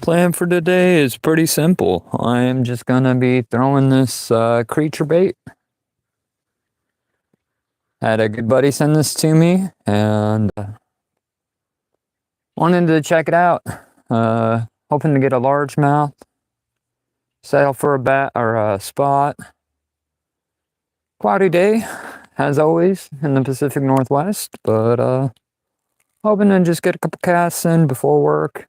Plan for today is pretty simple. I am just gonna be throwing this creature bait. Had a good buddy send this to me and wanted to check it out. Hoping to get a largemouth. Settle for a bat or a spot. Cloudy day, as always, in the Pacific Northwest, but hoping to just get a couple casts in before work.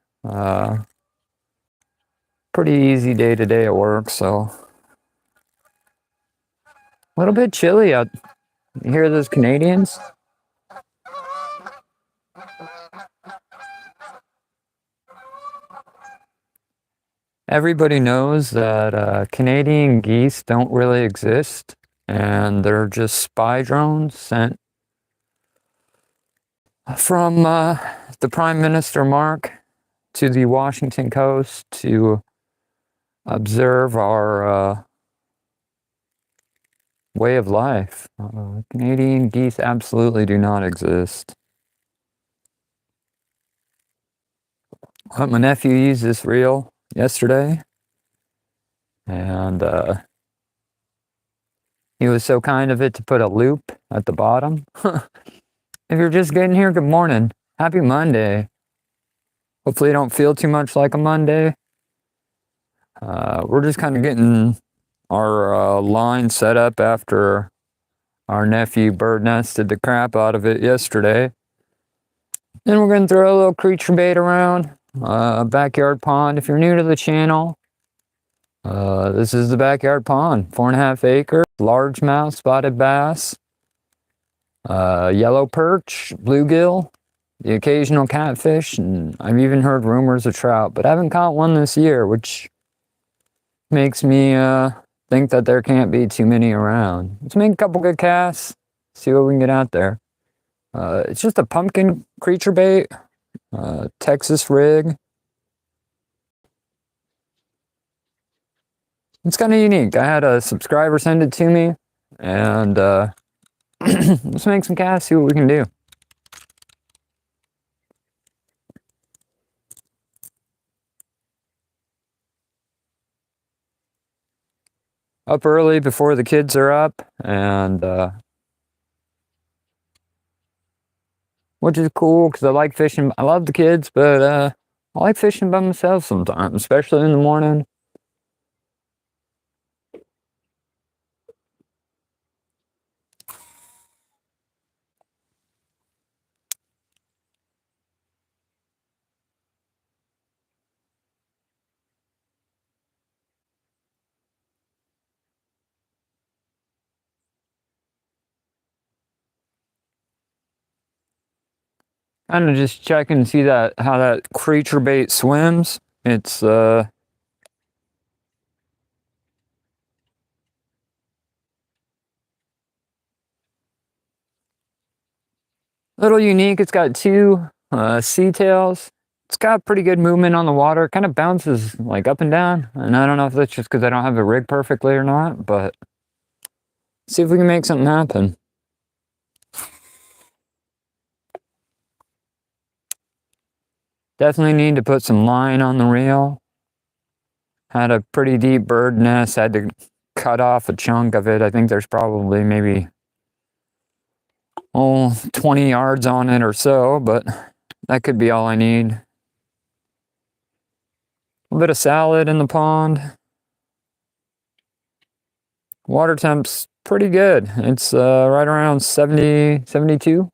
Pretty easy day today at work, so a little bit chilly out. You hear those Canadians? Everybody knows that Canadian geese don't really exist, and they're just spy drones sent from the Prime Minister Mark to the Washington coast to observe our way of life. Canadian geese absolutely do not exist. My nephew used this reel yesterday, and he was so kind of it to put a loop at the bottom. If you're just getting here, good morning. Happy Monday. Hopefully you don't feel too much like a Monday. We're just kind of getting our line set up after our nephew bird nested the crap out of it yesterday. Then we're going to throw a little creature bait around. Backyard pond. If you're new to the channel, this is the backyard pond. 4.5 acres, largemouth, spotted bass, yellow perch, bluegill, the occasional catfish, and I've even heard rumors of trout, but I haven't caught one this year, which makes me think that there can't be too many around. Let's make a couple good casts, see what we can get out there. It's just a pumpkin creature bait, Texas rig. It's kind of unique. I had a subscriber send it to me, and let's make some casts, see what we can do. Up early before the kids are up, and which is cool because I like fishing. I love the kids, but I like fishing by myself sometimes, especially in the morning. Kind of just checking to see that how that creature bait swims. It's little unique. It's got two sea tails. It's got pretty good movement on the water. It kind of bounces like up and down. And I don't know if that's just because I don't have it rigged perfectly or not, but see if we can make something happen. Definitely need to put some line on the reel. Had a pretty deep bird nest. Had to cut off a chunk of it. I think there's probably maybe 20 yards on it or so, but that could be all I need. A bit of salad in the pond. Water temp's pretty good. It's right around 70, 72.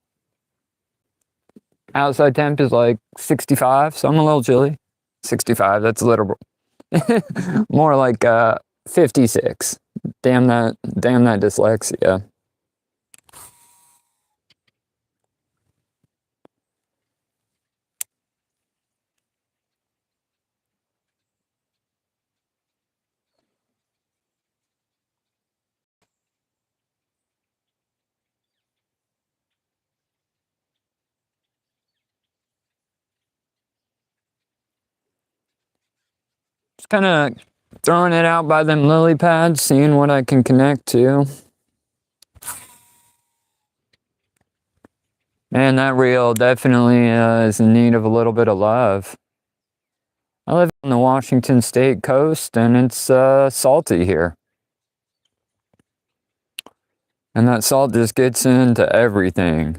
Outside temp is like 65, so I'm a little chilly. 65, that's literal. More like 56. Damn that dyslexia. Just kind of throwing it out by them lily pads, seeing what I can connect to. Man, that reel definitely is in need of a little bit of love. I live on the Washington State coast, and it's salty here. And that salt just gets into everything.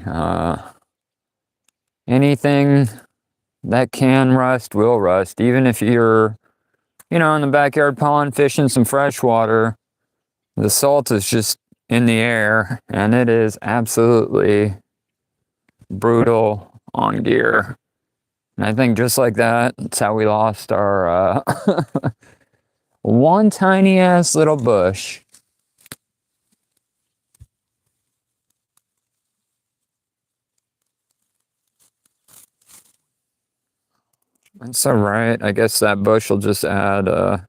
Anything that can rust will rust. Even if you're, in the backyard pond fishing some fresh water, the salt is just in the air, and it is absolutely brutal on gear. And I think just like that, that's how we lost our one tiny ass little bush. That's all right. I guess that bush will just add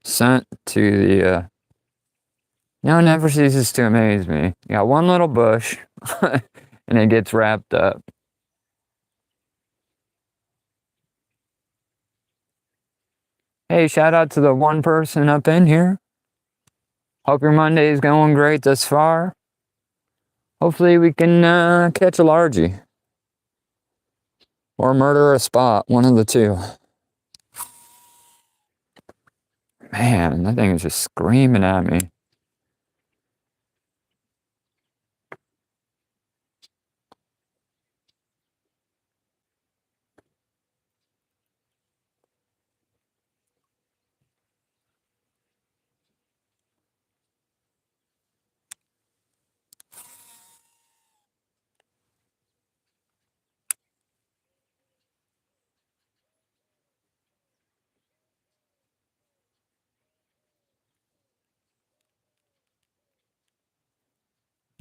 scent to the. It never ceases to amaze me. You got one little bush, and it gets wrapped up. Hey, shout out to the one person up in here. Hope your Monday is going great thus far. Hopefully we can catch a largie. Or murder a spot, one of the two. Man, that thing is just screaming at me.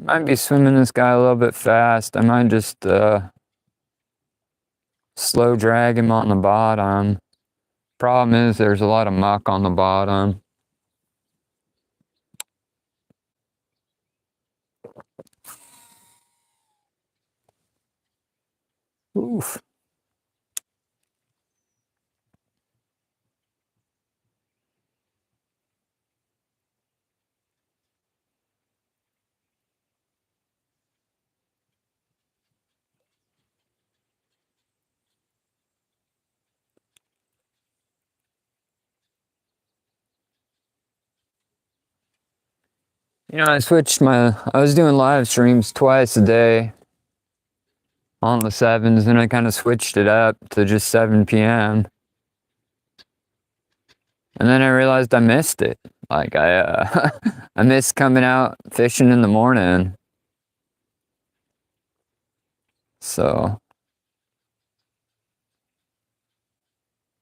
Might be swimming this guy a little bit fast. I might just slow drag him on the bottom. Problem is there's a lot of muck on the bottom. Oof. I was doing live streams twice a day on the 7s, and I kind of switched it up to just 7 p.m. And then I realized I missed it. Like I missed coming out fishing in the morning. So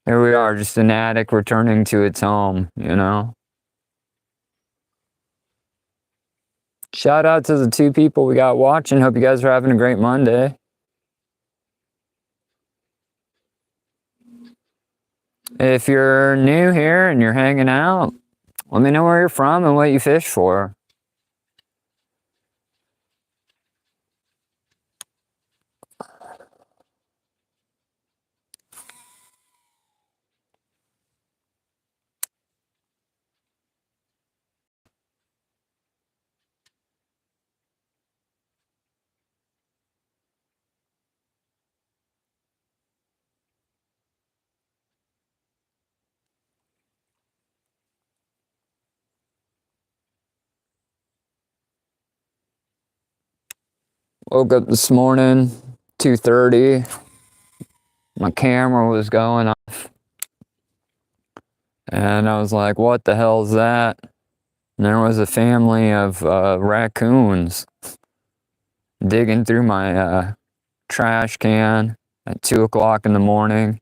here we are, just an attic returning to its home, Shout out to the 2 people we got watching. Hope you guys are having a great Monday. If you're new here and you're hanging out, let me know where you're from and what you fish for. Woke up this morning, 2:30. My camera was going off. And I was like, what the hell is that? And there was a family of raccoons digging through my trash can at 2 o'clock in the morning.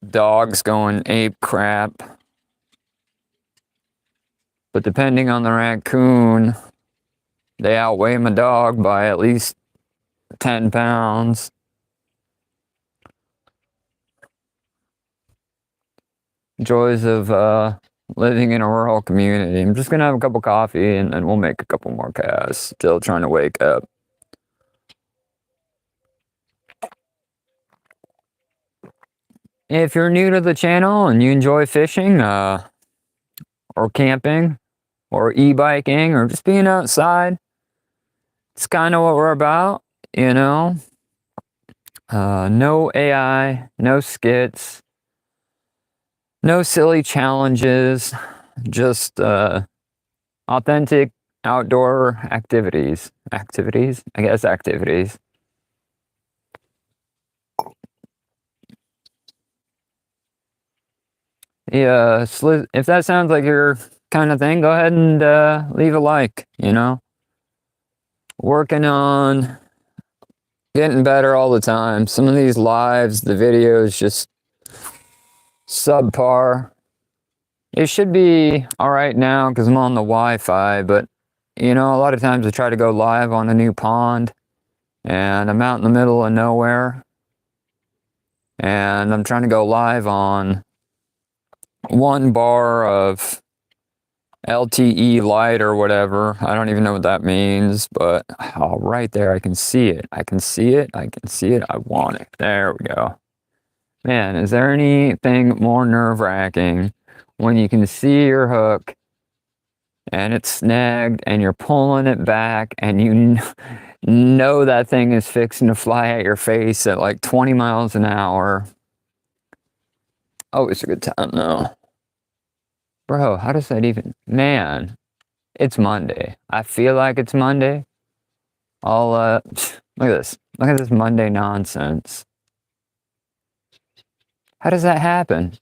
Dogs going ape crap. But depending on the raccoon, they outweigh my dog by at least 10 pounds. Joys of living in a rural community. I'm just gonna have a cup of coffee and then we'll make a couple more casts. Still trying to wake up. If you're new to the channel and you enjoy fishing, or camping or e-biking or just being outside. It's kind of what we're about, you know. No AI, no skits, no silly challenges, just authentic outdoor activities. Activities? I guess activities. Yeah, if that sounds like your kind of thing, go ahead and leave a like, you know. Working on getting better all the time. Some of these lives, the videos just subpar. It should be all right now because I'm on the Wi-Fi, but you know, a lot of times I try to go live on a new pond and I'm out in the middle of nowhere and I'm trying to go live on 1 bar of LTE light or whatever. I don't even know what that means, but oh, right there, I can see it. I can see it. I can see it. I want it. There we go. Man, is there anything more nerve-wracking when you can see your hook and it's snagged and you're pulling it back and you know that thing is fixing to fly at your face at like 20 miles an hour? Oh, it's a good time though. Bro, how does that even... Man, it's Monday. I feel like it's Monday. I'll, look at this. Look at this Monday nonsense. How does that happen?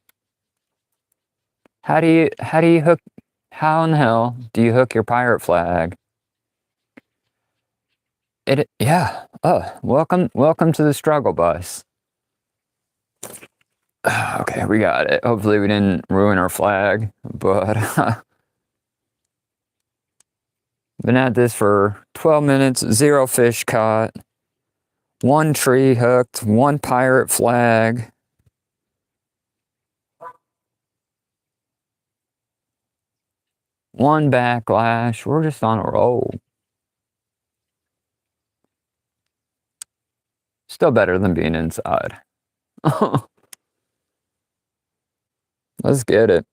How do you hook... How in the hell do you hook your pirate flag? Yeah. Oh, welcome to the struggle bus. Okay, we got it. Hopefully we didn't ruin our flag, but been at this for 12 minutes, 0 fish caught, 1 tree hooked, 1 pirate flag. One backlash. We're just on a roll. Still better than being inside. Let's get it.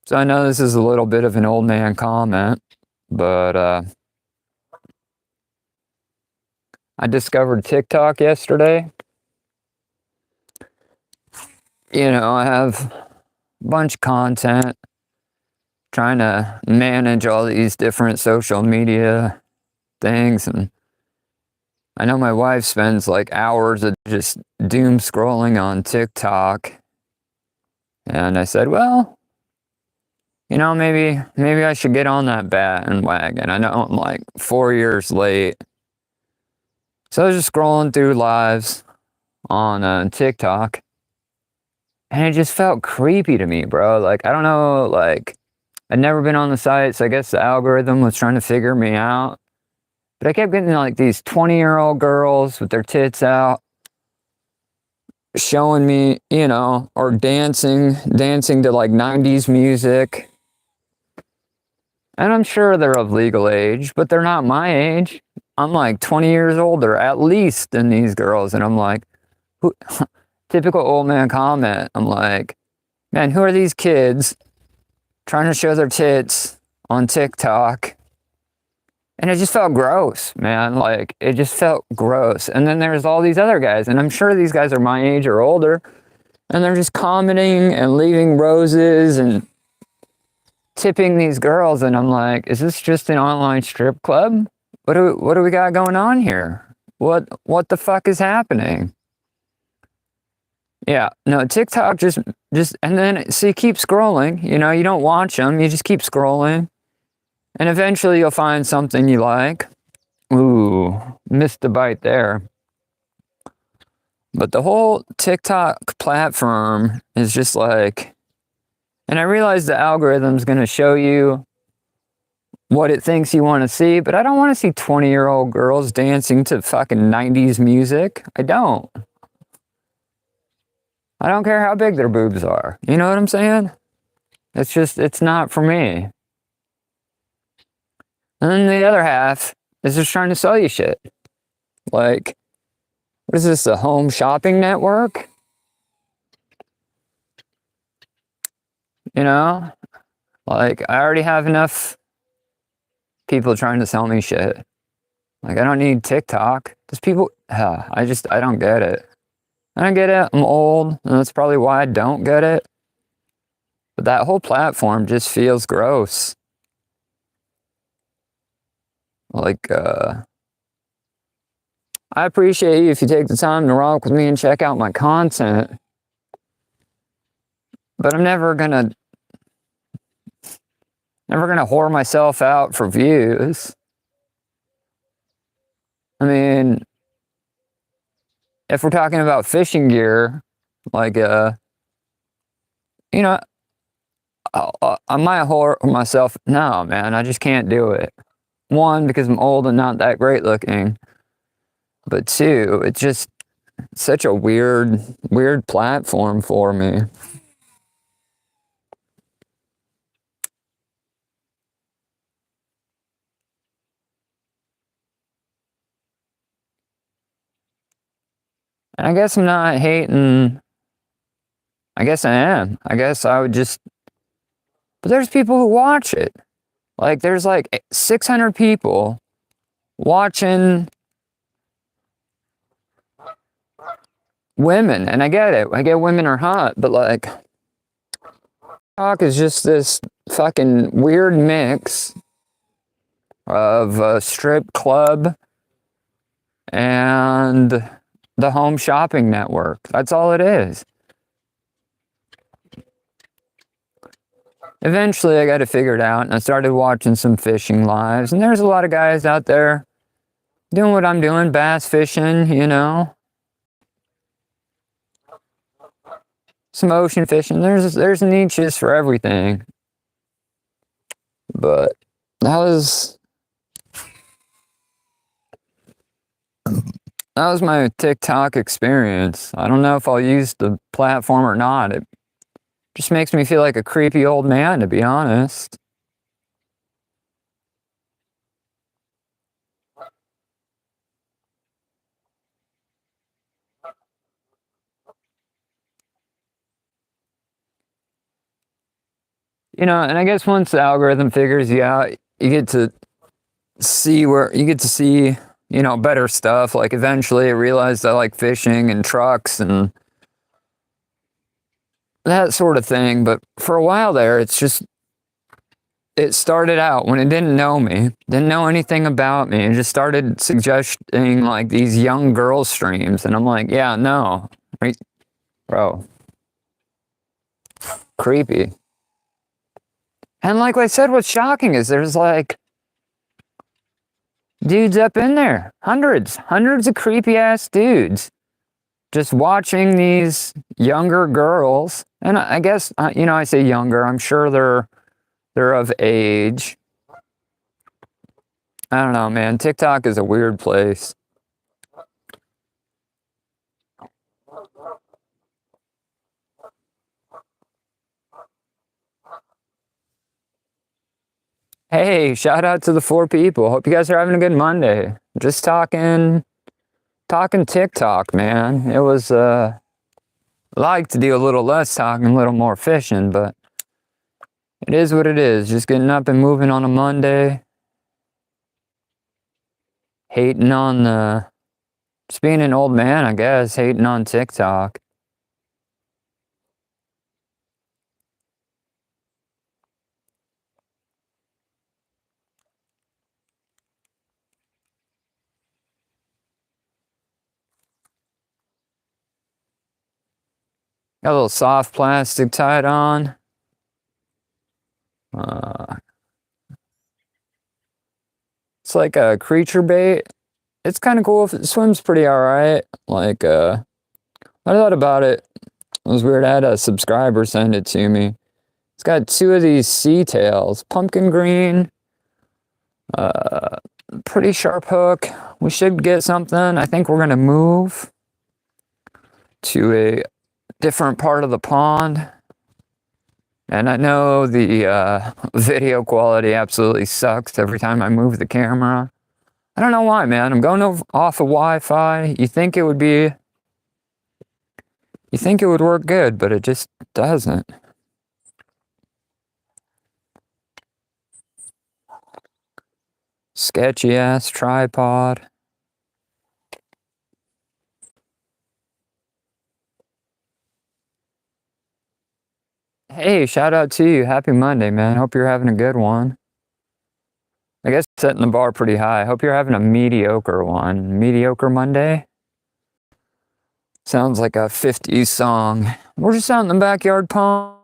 So I know this is a little bit of an old man comment, but I discovered TikTok yesterday. You know, I have a bunch of content, trying to manage all these different social media things, and I know my wife spends like hours of just doom scrolling on TikTok. And I said, well, you know, maybe I should get on that bandwagon. I know I'm like 4 years late. So I was just scrolling through lives on TikTok, and it just felt creepy to me, bro. Like, I don't know, like, I'd never been on the site, so I guess the algorithm was trying to figure me out. But I kept getting like these 20-year-old girls with their tits out showing me, you know, or dancing to like 90s music. And I'm sure they're of legal age, but they're not my age. I'm like 20 years older, at least, than these girls. And I'm like, who, typical old man comment. I'm like, man, who are these kids trying to show their tits on TikTok? And it just felt gross, man. Like, it just felt gross. And then there's all these other guys, and I'm sure these guys are my age or older, and they're just commenting and leaving roses and tipping these girls. And I'm like, is this just an online strip club? What do we got going on here? What the fuck is happening? Yeah, no, TikTok just, and then, so you keep scrolling, you know, you don't watch them, you just keep scrolling, and eventually you'll find something you like. Ooh, missed the bite there. But the whole TikTok platform is just like, and I realize the algorithm's going to show you what it thinks you want to see, but I don't want to see 20-year-old girls dancing to fucking 90s music. I don't care how big their boobs are. You know what I'm saying? It's just, it's not for me. And then the other half is just trying to sell you shit. Like, what is this, a home shopping network? You know? Like, I already have enough people trying to sell me shit. Like, I don't need TikTok. There's people, I don't get it. I don't get it. I'm old, and that's probably why I don't get it. But that whole platform just feels gross. Like, I appreciate you if you take the time to rock with me and check out my content. But I'm never gonna whore myself out for views. I mean, if we're talking about fishing gear, like, you know, I might whore myself. No, man, I just can't do it. One, because I'm old and not that great looking. But two, it's just such a weird platform for me. And I guess I'm not hating. I guess I am. I guess I would just. But there's people who watch it. Like, there's like 600 people watching women. And I get it. I get women are hot. But, like, TikTok is just this fucking weird mix of a strip club and the home shopping network. That's all it is. Eventually, I got to figure it out, and I started watching some fishing lives, and there's a lot of guys out there doing what I'm doing, bass fishing, you know, some ocean fishing. There's niches for everything, but that was my TikTok experience. I don't know if I'll use the platform or not. It just makes me feel like a creepy old man, to be honest. You know, and I guess once the algorithm figures you out, you get to see, you know, better stuff. Like, eventually I realized I like fishing and trucks and that sort of thing. But for a while there, it started out when it didn't know me, didn't know anything about me. It just started suggesting like these young girl streams. And I'm like, yeah, no, right, bro, creepy. And like I said, what's shocking is there's like dudes up in there, hundreds of creepy ass dudes just watching these younger girls. And I guess, you know, I say younger, I'm sure they're of age. I don't know, man. TikTok is a weird place. Hey, shout out to the 4 people. Hope you guys are having a good Monday. Just talking TikTok, man. It was like to do a little less talking, a little more fishing, but it is what it is. Just getting up and moving on a Monday. Hating on just being an old man, I guess, hating on TikTok. Got a little soft plastic tied on. It's like a creature bait. It's kind of cool. It swims pretty alright. Like, I thought about it. It was weird. I had a subscriber send it to me. It's got 2 of these sea tails. Pumpkin green. Pretty sharp hook. We should get something. I think we're going to move to a different part of the pond. And I know the video quality absolutely sucks every time I move the camera. I don't know why, man. I'm going off of Wi-Fi. You think it would work good, but it just doesn't. Sketchy ass tripod. Hey, shout out to you. Happy Monday, man. Hope you're having a good one. I guess setting the bar pretty high. Hope you're having a mediocre one. Mediocre Monday? Sounds like a 50s song. We're just out in the backyard pond.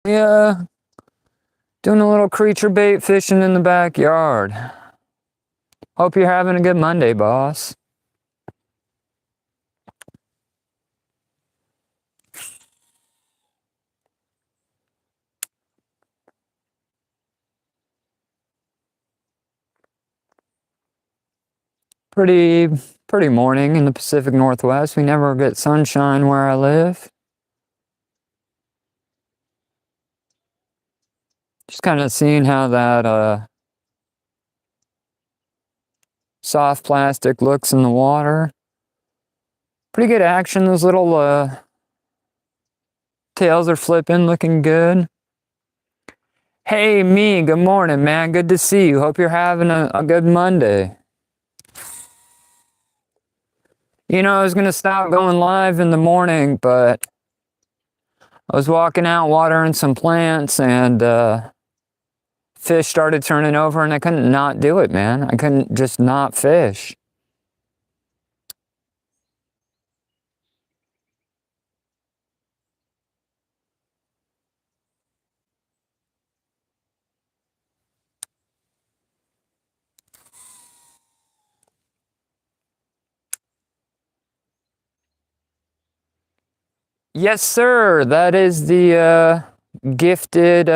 Yeah. Doing a little creature bait fishing in the backyard. Hope you're having a good Monday, boss. Pretty morning in the Pacific Northwest. We never get sunshine where I live. Just kind of seeing how that soft plastic looks in the water. Pretty good action. Those little tails are flipping, looking good. Hey, me, good morning, man. Good to see you. Hope you're having a good Monday. You know, I was going to stop going live in the morning, but I was walking out watering some plants and fish started turning over and I couldn't not do it, man. I couldn't just not fish. Yes, sir. That is the gifted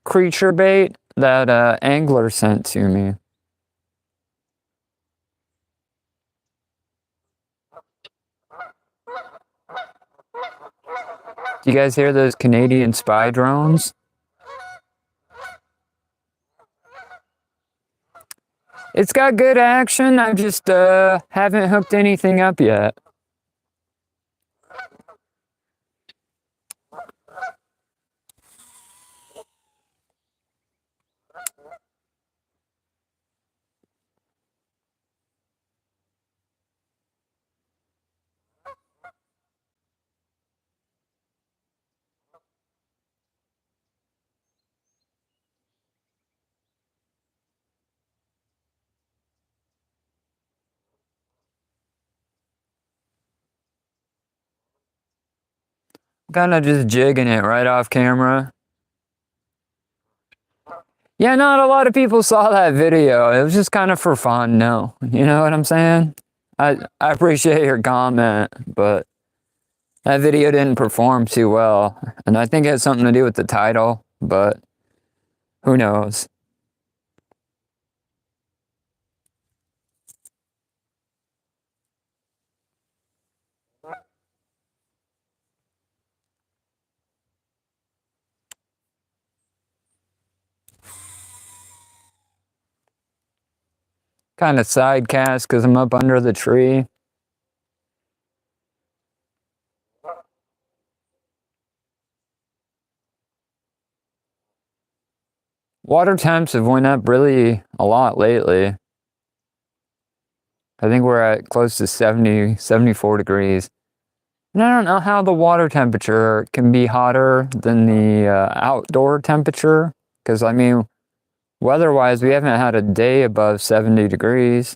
creature bait that angler sent to me. Do you guys hear those Canadian spy drones? It's got good action. I just haven't hooked anything up yet. Kind of just jigging it right off camera. Yeah, not a lot of people saw that video. It was just kind of for fun, no. You know what I'm saying? I appreciate your comment, but that video didn't perform too well. And I think it has something to do with the title, but who knows? Kind of side cast because I'm up under the tree. Water temps have went up really a lot lately. I think we're at close to 70, 74 degrees. And I don't know how the water temperature can be hotter than the outdoor temperature. Because, I mean, weather-wise, we haven't had a day above 70 degrees.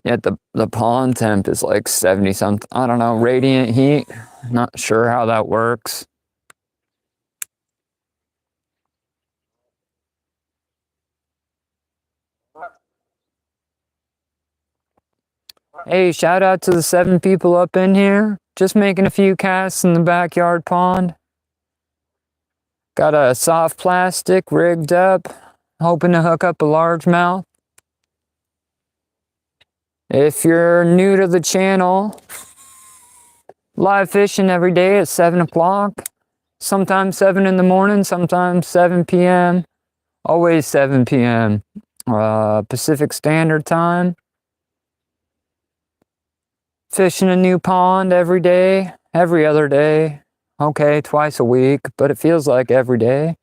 Yet the pond temp is like 70 something. I don't know, radiant heat. Not sure how that works. Hey, shout out to the 7 people up in here. Just making a few casts in the backyard pond. Got a soft plastic rigged up. Hoping to hook up a largemouth. If you're new to the channel, live fishing every day at 7 o'clock. Sometimes 7 in the morning, sometimes 7 p.m. Always 7 p.m. Pacific Standard Time. Fishing a new pond every day, every other day. Okay, twice a week, but it feels like every day.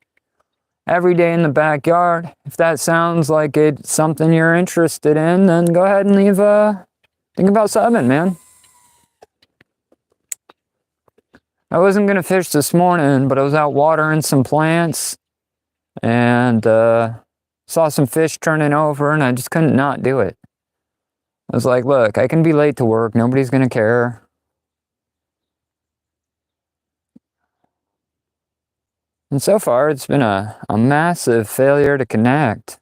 Every day in the backyard. If that sounds like it's something you're interested in, then go ahead and leave think about subbing, man. I wasn't gonna fish this morning, but I was out watering some plants and saw some fish turning over, and I just couldn't not do it. I was like, look, I can be late to work. Nobody's gonna care. And so far, it's been a massive failure to connect.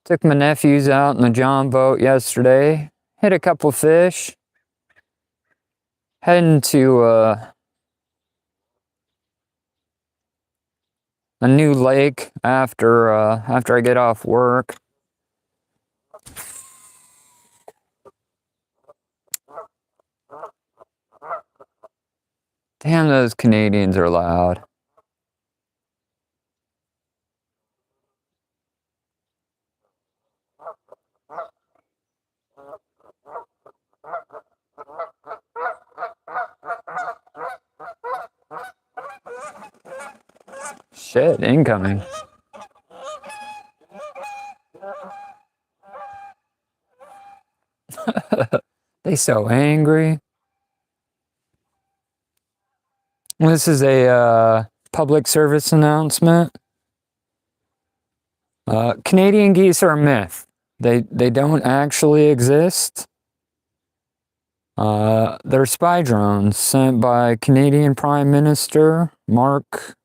Took my nephews out in the John boat yesterday. Hit a couple fish. Heading to a new lake after I get off work. Damn, those Canadians are loud. Shit, incoming. They so angry. This is a public service announcement. Canadian geese are a myth. They don't actually exist. They're spy drones sent by Canadian Prime Minister Mark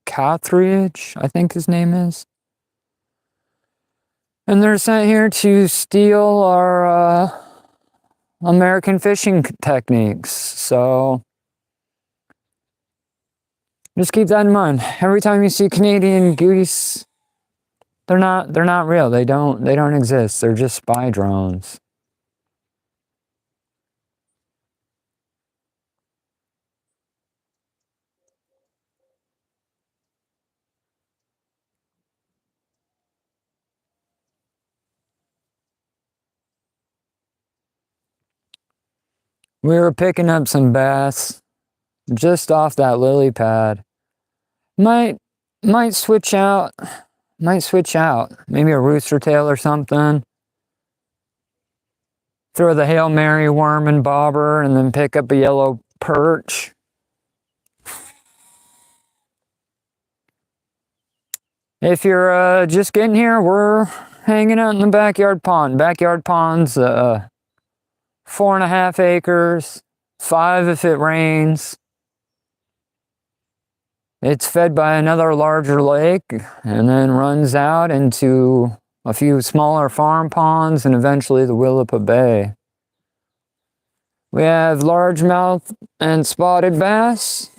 Cartledge, I think his name is. And they're sent here to steal our American fishing techniques. So just keep that in mind. Every time you see Canadian geese, they're not real. They don't exist. They're just spy drones. We were picking up some bass just off that lily pad. Might switch out. Maybe a rooster tail or something. Throw the Hail Mary worm and bobber and then pick up a yellow perch. If you're just getting here, we're hanging out in the backyard pond. Backyard pond's 4.5 acres, 5 if it rains. It's fed by another larger lake and then runs out into a few smaller farm ponds and eventually the Willapa Bay. We have largemouth and spotted bass.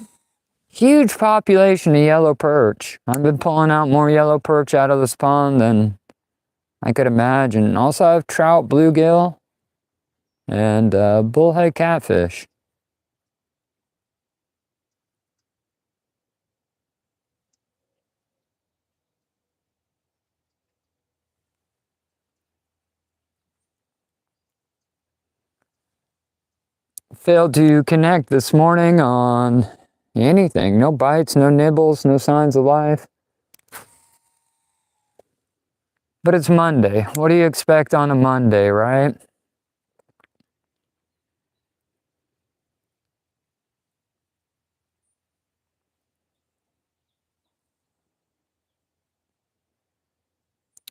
Huge population of yellow perch. I've been pulling out more yellow perch out of this pond than I could imagine. Also I have trout, bluegill, and bullhead catfish. Failed to connect this morning on anything. No bites, no nibbles, no signs of life. But it's Monday. What do you expect on a Monday, right?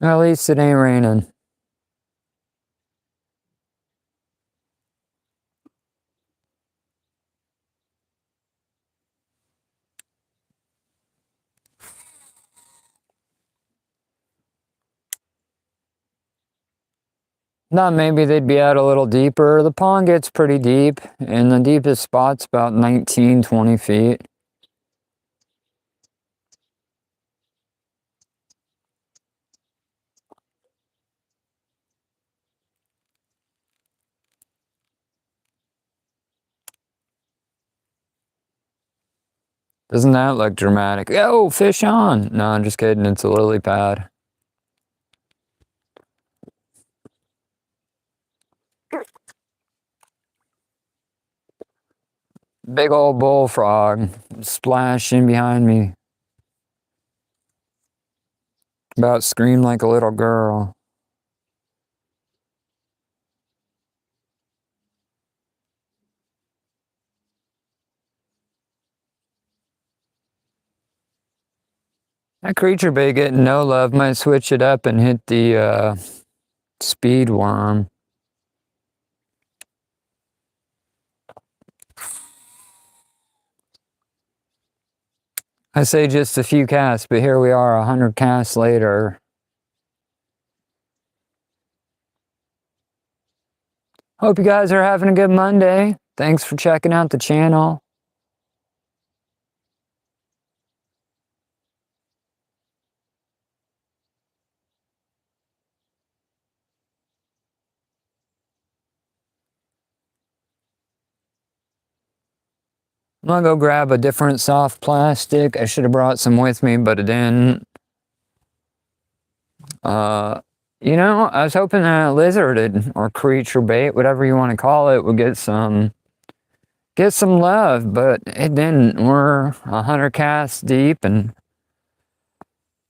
At least it ain't raining. Thought maybe they'd be out a little deeper. The pond gets pretty deep, and the deepest spot's about 19, 20 feet. Doesn't that look dramatic? Oh, fish on! No, I'm just kidding. It's a lily pad. Big old bullfrog splashing behind me. About screamed like a little girl. That creature bait getting no love. Might switch it up and hit the speed worm. I say just a few casts, but here we are 100 casts later. Hope you guys are having a good Monday. Thanks for checking out the channel. I'm gonna go grab a different soft plastic. I should have brought some with me, but I didn't. You know, I was hoping that lizard or creature bait, whatever you want to call it, would get some love, but it didn't. We're 100 casts deep and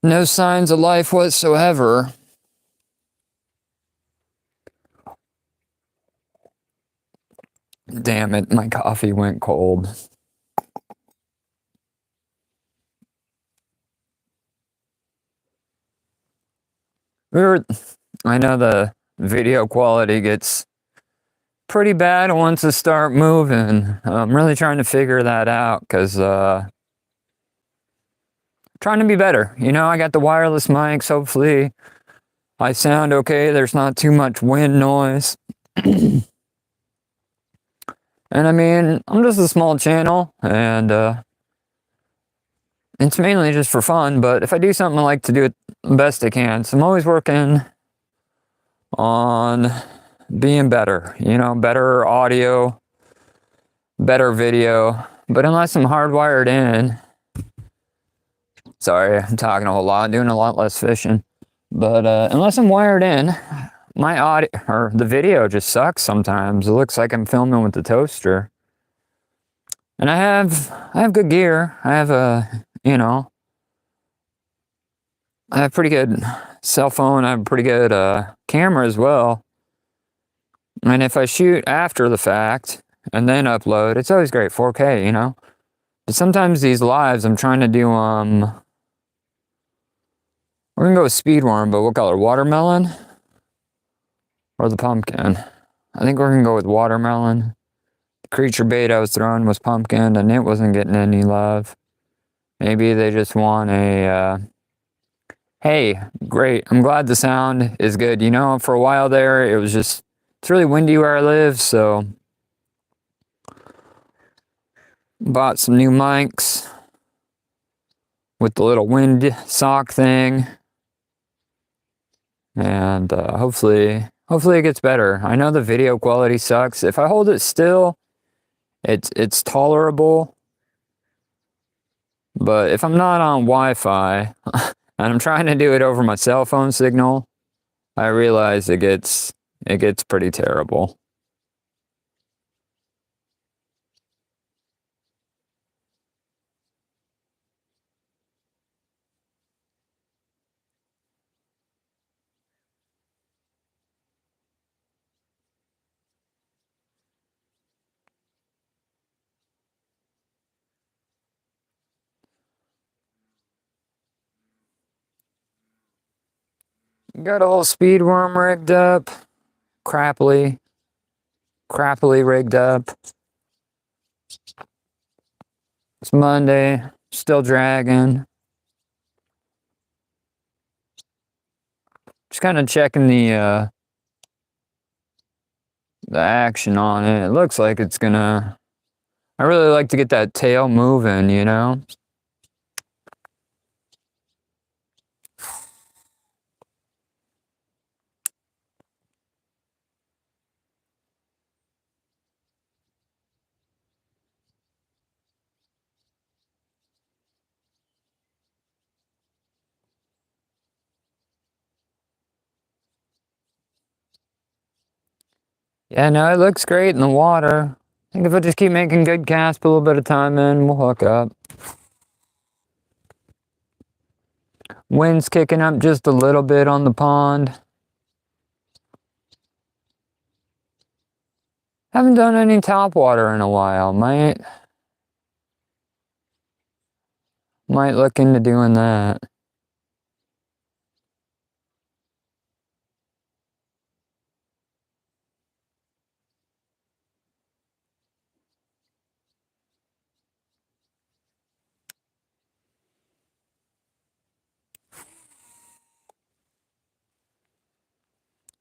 no signs of life whatsoever. Damn it, my coffee went cold. I know the video quality gets pretty bad once it start moving. I'm really trying to figure that out because trying to be better. You know, I got the wireless mics. Hopefully I sound okay. There's not too much wind noise. And I mean, I'm just a small channel and it's mainly just for fun, but if I do something, I like to do it the best I can. So I'm always working on being better, you know, better audio, better video. But unless I'm hardwired in, sorry, I'm talking a whole lot, doing a lot less fishing. But unless I'm wired in, my audio or the video just sucks sometimes. It looks like I'm filming with the toaster. And I have good gear. I have you know, I have pretty good cell phone. I have a pretty good camera as well. And if I shoot after the fact and then upload, it's always great, 4K, you know. But sometimes these lives, I'm trying to do we're gonna go with speedworm, but what color? Watermelon or the pumpkin? I think we're gonna go with watermelon. The creature bait I was throwing was pumpkin, and it wasn't getting any love. Maybe they just want a hey, great. I'm glad the sound is good. You know, for a while there, it's really windy where I live, so bought some new mics with the little wind sock thing. And hopefully it gets better. I know the video quality sucks. If I hold it still, it's tolerable. But if I'm not on Wi-Fi and I'm trying to do it over my cell phone signal, I realize it gets pretty terrible. Got a whole speed worm rigged up, crappily rigged up. It's Monday, still dragging. Just kind of checking the the action on it. It looks like it's gonna... I really like to get that tail moving, you know? Yeah, no, it looks great in the water. I think if I just keep making good casts, put a little bit of time in, we'll hook up. Wind's kicking up just a little bit on the pond. Haven't done any top water in a while. Might look into doing that.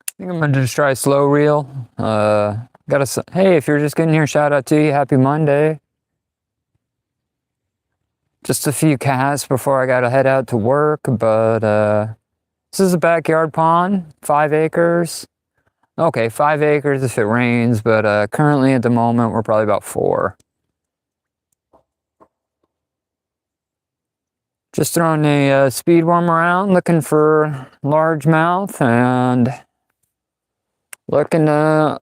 I think I'm gonna just try slow reel. Hey, if you're just getting here, shout out to you. Happy Monday. Just a few casts before I gotta head out to work, but this is a backyard pond, 5 acres. Okay, 5 acres if it rains, but currently at the moment we're probably about 4. Just throwing a speed worm around, looking for largemouth and looking to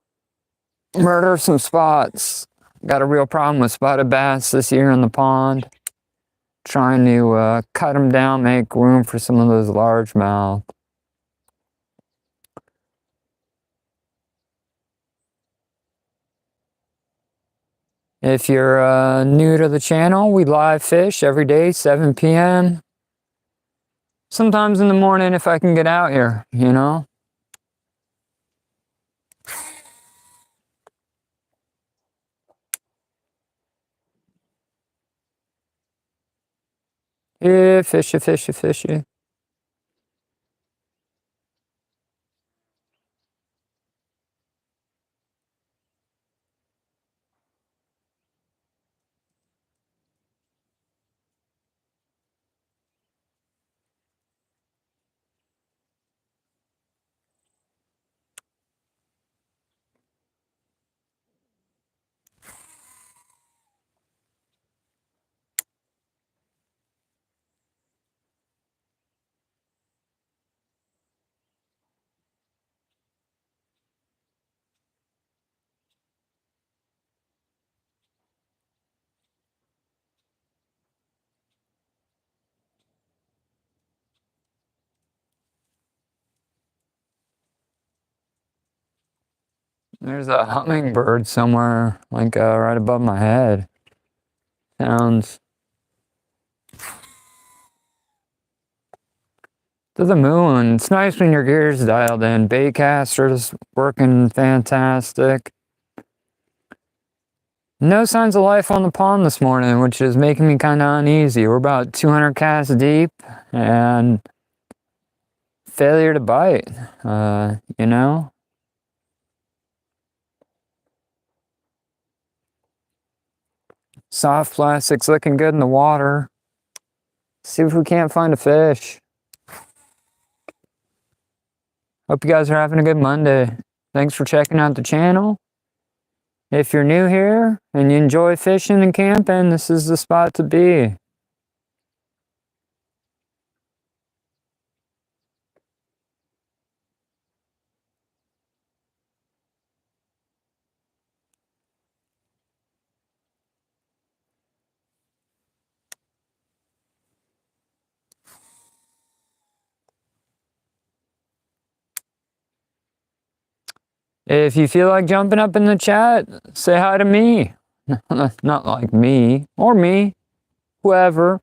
murder some spots. Got a real problem with spotted bass this year in the pond. Trying to cut them down, make room for some of those largemouth. If you're new to the channel, we live fish every day, 7 p.m. Sometimes in the morning if I can get out here, you know? Yeah, fishy, fishy, fishy. There's a hummingbird somewhere, like right above my head. Sounds to the moon. It's nice when your gear's dialed in. Baitcaster's working fantastic. No signs of life on the pond this morning, which is making me kind of uneasy. We're about 200 casts deep and failure to bite, you know? Soft plastic's looking good in the water. See if we can't find a fish. Hope you guys are having a good Monday. Thanks for checking out the channel. If you're new here and you enjoy fishing and camping, this is the spot to be. If you feel like jumping up in the chat, say hi to me. Not like me, or me, whoever.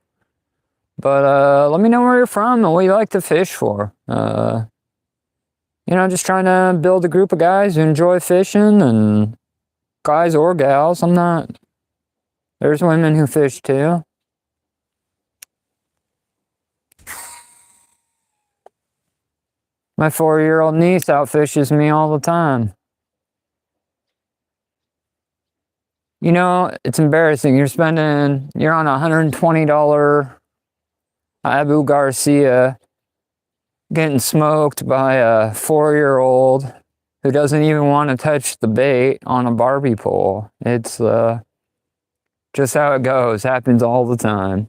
But let me know where you're from and what you like to fish for. You know, just trying to build a group of guys who enjoy fishing, and guys or gals. I'm not... There's women who fish too. My 4-year-old niece outfishes me all the time. You know, it's embarrassing. You're on a $120 Abu Garcia getting smoked by a 4-year-old who doesn't even want to touch the bait on a Barbie pole. It's just how it goes. Happens all the time.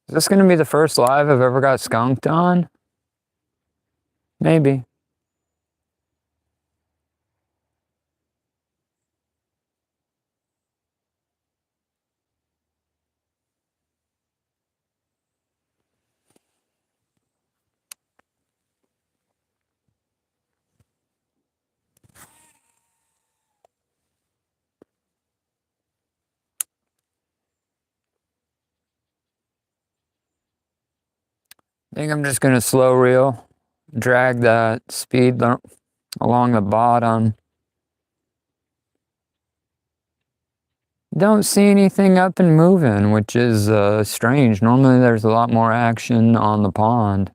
Is this going to be the first live I've ever got skunked on? Maybe. I think I'm just going to slow reel, drag that speed along the bottom. Don't see anything up and moving, which is strange. Normally there's a lot more action on the pond.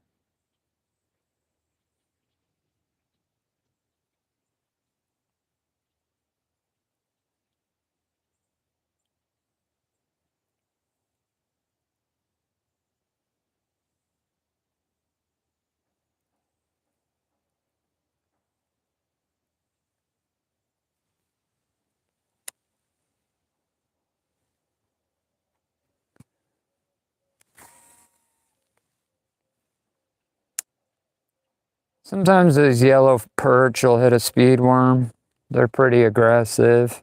Sometimes those yellow perch will hit a speed worm. They're pretty aggressive.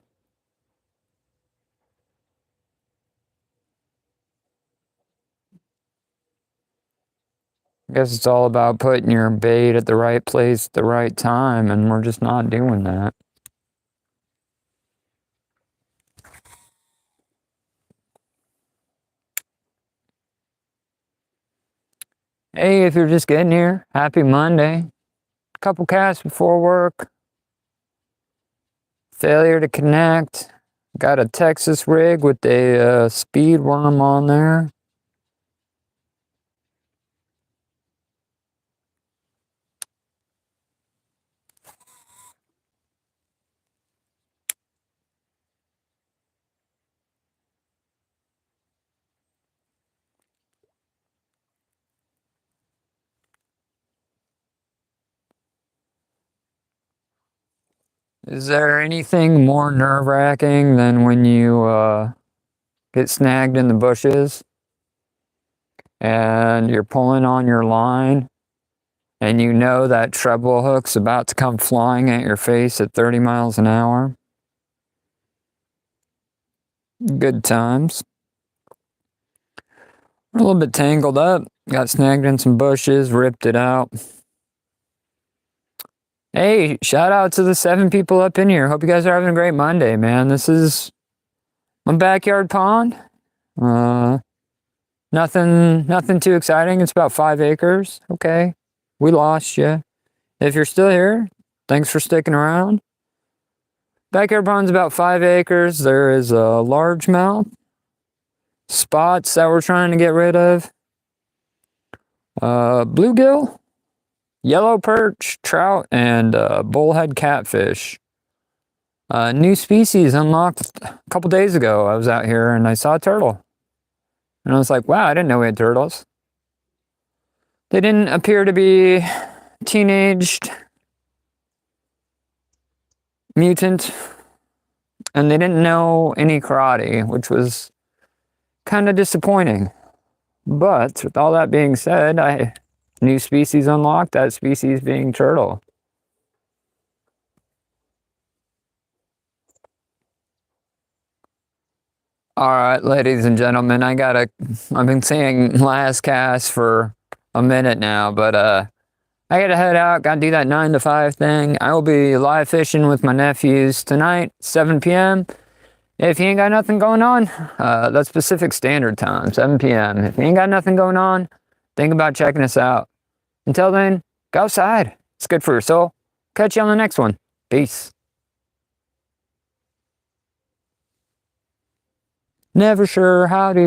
I guess it's all about putting your bait at the right place at the right time, and we're just not doing that. Hey, if you're just getting here, happy Monday. Couple casts before work. Failure to connect. Got a Texas rig with a speed worm on there. Is there anything more nerve-wracking than when you get snagged in the bushes and you're pulling on your line and you know that treble hook's about to come flying at your face at 30 miles an hour? Good times. We're a little bit tangled up. Got snagged in some bushes, ripped it out. Hey, shout out to the 7 people up in here. Hope you guys are having a great Monday, man. This is my backyard pond. Nothing too exciting. It's about 5 acres. Okay, we lost you. If you're still here, thanks for sticking around. Backyard pond's about 5 acres. There is a largemouth, spots that we're trying to get rid of, bluegill, yellow perch, trout, and bullhead catfish. New species unlocked a couple days ago. I was out here and I saw a turtle. And I was like, wow, I didn't know we had turtles. They didn't appear to be teenaged, mutant, and they didn't know any karate, which was kind of disappointing. But with all that being said, new species unlocked, that species being turtle. All right, ladies and gentlemen, I've been saying last cast for a minute now, but I gotta head out, gotta do that 9 to 5 thing. I will be live fishing with my nephews tonight, 7 p.m. If you ain't got nothing going on, that's Pacific Standard Time, 7 p.m. If you ain't got nothing going on, think about checking us out. Until then, go outside. It's good for your soul. Catch you on the next one. Peace. Never sure how to